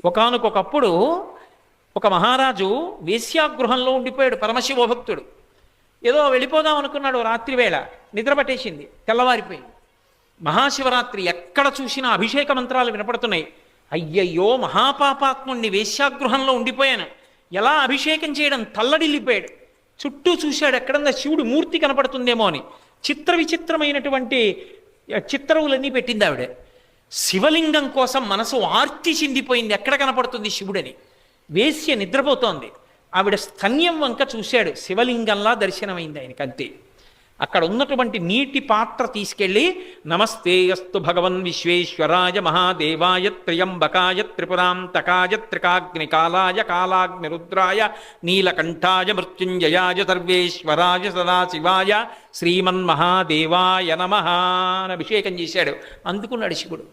ఒకానొకప్పుడు ఒక మహారాజు వేశ్యాగృహంలో ఉండిపోయాడు, పరమశివభక్తుడు. ఏదో వెళ్ళిపోదాం అనుకున్నాడు, రాత్రి వేళ నిద్ర పట్టేసింది, తెల్లవారిపోయింది. మహాశివరాత్రి, ఎక్కడ చూసినా అభిషేక మంత్రాలు వినపడుతున్నాయి. అయ్యయ్యో మహాపాపాత్ముణ్ణి, వేశ్యాగృహంలో ఉండిపోయాను, ఎలా అభిషేకం చేయడం, తల్లడిల్లిపోయాడు. చుట్టూ చూశాడు, ఎక్కడన్నా శివుడు మూర్తి కనపడుతుందేమో అని. చిత్ర విచిత్రమైనటువంటి చిత్రములన్నీ పెట్టింది ఆవిడ. శివలింగం కోసం మనసు ఆర్తి చెందిపోయింది, ఎక్కడ కనపడుతుంది శివుడని. వేశ్య నిద్రపోతోంది, ఆవిడ స్తన్యం వంక చూశాడు, శివలింగంలా దర్శనమైంది ఆయనకి, అంతే. అక్కడ ఉన్నటువంటి నీటి పాత్ర తీసుకెళ్ళి, నమస్తే అస్తు భగవన్ విశ్వేశ్వరాయ మహాదేవాయ త్ర్యంబకాయ త్రిపురాంతకాయ త్రికాగ్నికాలాయ కాలాగ్నిరుద్రాయ నీలకంఠాయ మృత్యుంజయాయ సర్వేశ్వరాయ సదాశివాయ శ్రీమన్మహాదేవాయ నమః అని అభిషేకం చేశాడు. అందుకున్నాడు శివుడు.